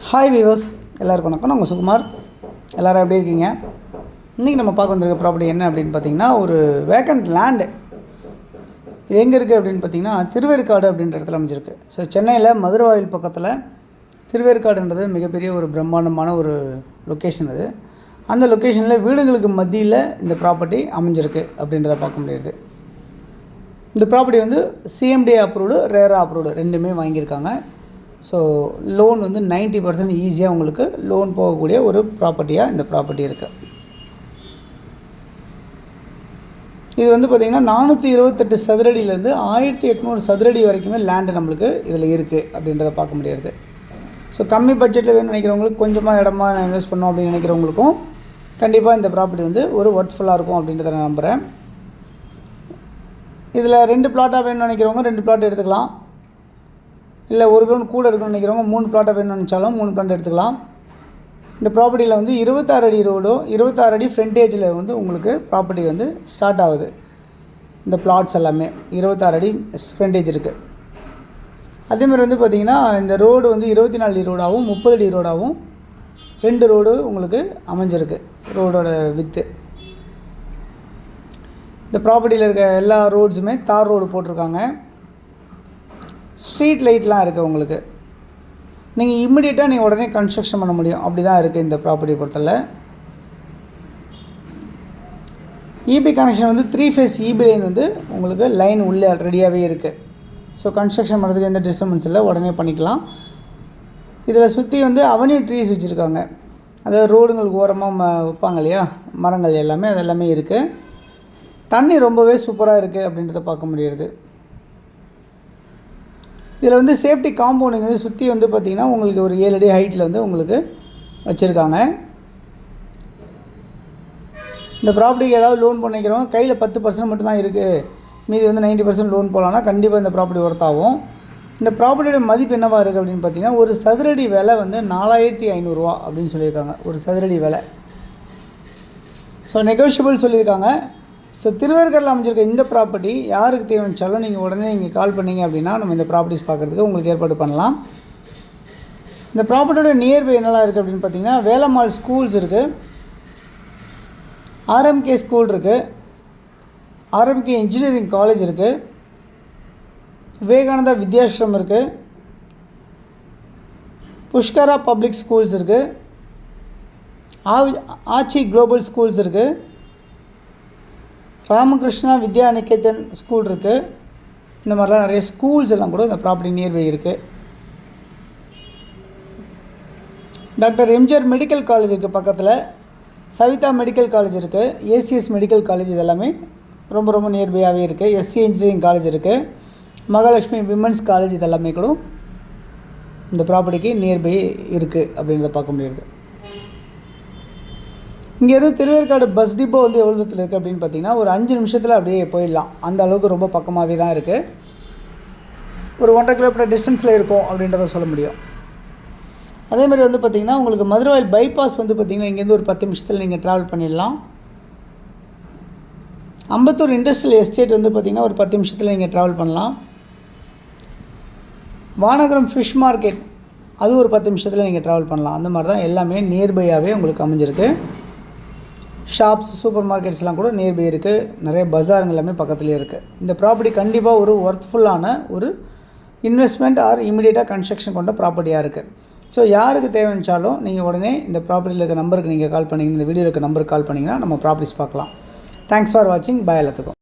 Hi viewers, எல்லாருக்கும் வணக்கம். நான் உங்கள் சுகுமார். எல்லோரும் எப்படி இருக்கீங்க? இன்றைக்கி நம்ம பார்க்க வந்திருக்க ப்ராப்பர்ட்டி என்ன அப்படின்னு பார்த்தீங்கன்னா, ஒரு வேக்கண்ட் லேண்டு. இது எங்கே இருக்குது அப்படின்னு பார்த்தீங்கன்னா, திருவேற்காடு அப்படின்ற இடத்துல அமைஞ்சிருக்கு. ஸோ சென்னையில் மதுரவாயில் பக்கத்தில் திருவேற்காடுன்றது மிகப்பெரிய ஒரு பிரம்மாண்டமான ஒரு லொக்கேஷன். அது அந்த லொக்கேஷனில் வீடுங்களுக்கு மத்தியில் இந்த ப்ராப்பர்ட்டி அமைஞ்சிருக்கு அப்படின்றத பார்க்க முடியுது. இந்த ப்ராப்பர்ட்டி வந்து சிஎம்டிஏ அப்ரூவ்டு, ரேரா அப்ரூவ்டு ரெண்டுமே வாங்கியிருக்காங்க. ஸோ லோன் வந்து 90% ஈஸியாக உங்களுக்கு லோன் போகக்கூடிய ஒரு ப்ராப்பர்ட்டியாக இந்த ப்ராப்பர்ட்டி இருக்குது. இது வந்து பார்த்திங்கன்னா 428 சதுரடியிலேருந்து 1800 சதுரடி வரைக்குமே லேண்டு நம்மளுக்கு இதில் இருக்குது அப்படின்றத பார்க்க முடியாது. ஸோ கம்மி பட்ஜெட்டில் வேணும்னு நினைக்கிறவங்களுக்கு, கொஞ்சமாக இடமா இன்வெஸ்ட் பண்ணோம் அப்படின்னு நினைக்கிறவங்களுக்கும் கண்டிப்பாக இந்த ப்ராப்பர்ட்டி வந்து ஒரு ஒர்த்ஃபுல்லாக இருக்கும் அப்படின்றத நான் நம்புகிறேன். இதில் 2 பிளாட்டாக வேணும்னு நினைக்கிறவங்க 2 பிளாட் எடுத்துக்கலாம். இல்லை ஒரு கிரவுண்ட் கூட எடுக்கணும்னு நினைக்கிறவங்க 3 பிளாட்டாக வேணும்னு நினச்சாலும் 3 பிளாட் எடுத்துக்கலாம். இந்த ப்ராப்பர்ட்டியில் வந்து 26 அடி ரோடும் 26 அடி ஃப்ரண்டேஜில் வந்து உங்களுக்கு ப்ராப்பர்ட்டி வந்து ஸ்டார்ட் ஆகுது. இந்த பிளாட்ஸ் எல்லாமே 26 அடி ஃப்ரண்டேஜ் இருக்குது. அதேமாதிரி வந்து பார்த்திங்கன்னா, இந்த ரோடு வந்து 24 அடி ரோடாகவும் 30 அடி ரோடாகவும் 2 ரோடு உங்களுக்கு அமைஞ்சிருக்கு. ரோடோட வித்து இந்த ப்ராப்பர்ட்டியில் இருக்க எல்லா ரோட்ஸுமே தார் ரோடு போட்டிருக்காங்க. ஸ்ட்ரீட் லைட்லாம் இருக்குது உங்களுக்கு. நீங்கள் இம்மிடியேட்டாக நீங்கள் உடனே கன்ஸ்ட்ரக்ஷன் பண்ண முடியும். அப்படி தான் இருக்குது இந்த ப்ராப்பர்ட்டி பொறுத்தவரை. இபி கனெக்ஷன் வந்து 3 ஃபேஸ் இபி லைன் வந்து உங்களுக்கு லைன் உள்ளே ரெடியாகவே இருக்குது. ஸோ கன்ஸ்ட்ரக்ஷன் பண்ணுறதுக்கு எந்த டிஸ்டர்பன்ஸ் இல்லை, உடனே பண்ணிக்கலாம். இதில் சுற்றி வந்து அவென்யூ ட்ரீஸ் வச்சுருக்காங்க. அதாவது ரோடுங்களுக்கு ஓரமாக வைப்பாங்க இல்லையா, மரங்கள் எல்லாமே அது எல்லாமே இருக்குது. தண்ணி ரொம்பவே சூப்பராக இருக்குது அப்படின்றத பார்க்க முடியுது. இதில் வந்து சேஃப்டி காம்பவுண்டிங் வந்து சுற்றி வந்து பார்த்திங்கன்னா உங்களுக்கு ஒரு 7 அடி ஹைட்டில் வந்து உங்களுக்கு வச்சுருக்காங்க. இந்த ப்ராப்பர்ட்டிக்கு ஏதாவது லோன் பண்ணிக்கிறவங்க கையில் 10% மட்டும்தான் இருக்குது, மீதி வந்து 90% லோன் போகலான்னா கண்டிப்பாக இந்த ப்ராப்பர்ட்டி ஒர்த் ஆகும். இந்த ப்ராப்பர்ட்டியோட மதிப்பு என்னவாக இருக்குது அப்படின்னு பார்த்திங்கன்னா, ஒரு சதுரடி விலை வந்து 4500 ரூபா அப்படின்னு சொல்லியிருக்காங்க. ஒரு சதுரடி விலை. ஸோ நெகோஷியபிள் சொல்லியிருக்காங்க. ஸோ திருவேற்காடில் அமைஞ்சிருக்க இந்த ப்ராப்பர்ட்டி யாருக்கு தேவைச்சாலும் நீங்கள் உடனே கால் பண்ணிங்க அப்படின்னா நம்ம இந்த ப்ராப்பர்ட்டிஸ் பார்க்குறதுக்கு உங்களுக்கு ஏற்பாடு பண்ணலாம். இந்த ப்ராப்பர்ட்டியோட நியர்பை என்னெல்லாம் இருக்குது அப்படின்னு பார்த்தீங்கன்னா, வேலம்மாள் ஸ்கூல்ஸ் இருக்குது, ஆர்எம்கே ஸ்கூல் இருக்குது, ஆர்எம்கே இன்ஜினியரிங் காலேஜ் இருக்குது, விவேகானந்தா வித்யாஸ்ரம் இருக்குது, புஷ்கரா பப்ளிக் ஸ்கூல்ஸ் இருக்குது, ஆச்சி குளோபல் ஸ்கூல்ஸ் இருக்குது, ராமகிருஷ்ணா வித்யா நிகேதன் ஸ்கூல் இருக்குது. இந்த மாதிரிலாம் நிறைய ஸ்கூல்ஸ் எல்லாம் கூட இந்த ப்ராப்பர்ட்டி நியர்பை இருக்குது. டாக்டர் எம்ஜிஆர் மெடிக்கல் காலேஜ் இருக்குது பக்கத்தில், சவிதா மெடிக்கல் காலேஜ் இருக்குது, ஏசிஎஸ் மெடிக்கல் காலேஜ் இது எல்லாமே ரொம்ப ரொம்ப நியர்பையாகவே இருக்குது. எஸ்சி இன்ஜினியரிங் காலேஜ் இருக்குது, மகாலட்சுமி விமன்ஸ் காலேஜ் இது எல்லாமே கூட இந்த ப்ராப்பர்ட்டிக்கு நியர்பை இருக்குது அப்படின்றத பார்க்க முடியுது. இங்கேருந்து திருவேற்காடு பஸ் டிப்போ வந்து எவ்வளோ தூரத்தில் இருக்குது அப்படின்னு பார்த்தீங்கன்னா, ஒரு 5 நிமிஷத்தில் அப்படியே போயிடலாம். அந்த அளவுக்கு ரொம்ப பக்கமாகவே தான் இருக்குது. ஒரு 1.5 கிலோமீட்டர் டிஸ்டன்ஸில் இருக்கும் அப்படின்றத சொல்ல முடியும். அதேமாதிரி வந்து பார்த்திங்கன்னா, உங்களுக்கு மதுரவாயில் பைபாஸ் வந்து பார்த்திங்கன்னா இங்கேருந்து ஒரு 10 நிமிஷத்தில் நீங்கள் ட்ராவல் பண்ணிடலாம். அம்பத்தூர் இண்டஸ்ட்ரியல் எஸ்டேட் வந்து பார்த்திங்கன்னா ஒரு 10 நிமிஷத்தில் நீங்கள் ட்ராவல் பண்ணலாம். வானகரம் ஃபிஷ் மார்க்கெட் அது ஒரு 10 நிமிஷத்தில் நீங்கள் ட்ராவல் பண்ணலாம். அந்த மாதிரி தான் எல்லாமே நியர்பையாகவே உங்களுக்கு அமைஞ்சிருக்கு. ஷாப்ஸ், சூப்பர் மார்க்கெட்ஸ்லாம் கூட நியர்பை இருக்குது. நிறைய பஜாருங்க எல்லாமே பக்கத்துலேயே இருக்குது. இந்த ப்ராப்பர்ட்டி கண்டிப்பாக ஒரு ஒர்த்ஃபுல்லான ஒரு இன்வெஸ்ட்மெண்ட் ஆர் இமீடியட்டாக கன்ஸ்ட்ரக்ஷன் கொண்ட ப்ராப்பர்ட்டியாக இருக்குது. ஸோ யாருக்கு தேவைச்சாலும் நீங்கள் உடனே இந்த ப்ராப்பர்ட்டியில் இருக்க நம்பருக்கு நீங்கள் கால் பண்ணிங்கன்னா, இந்த வீடியோவில் இருக்க நம்பருக்கு கால் பண்ணிங்கன்னா நம்ம ப்ராப்பர்ட்டிஸ் பார்க்கலாம். தேங்க்ஸ் ஃபார் வாட்சிங். பாய் எல்லாத்துக்கும்.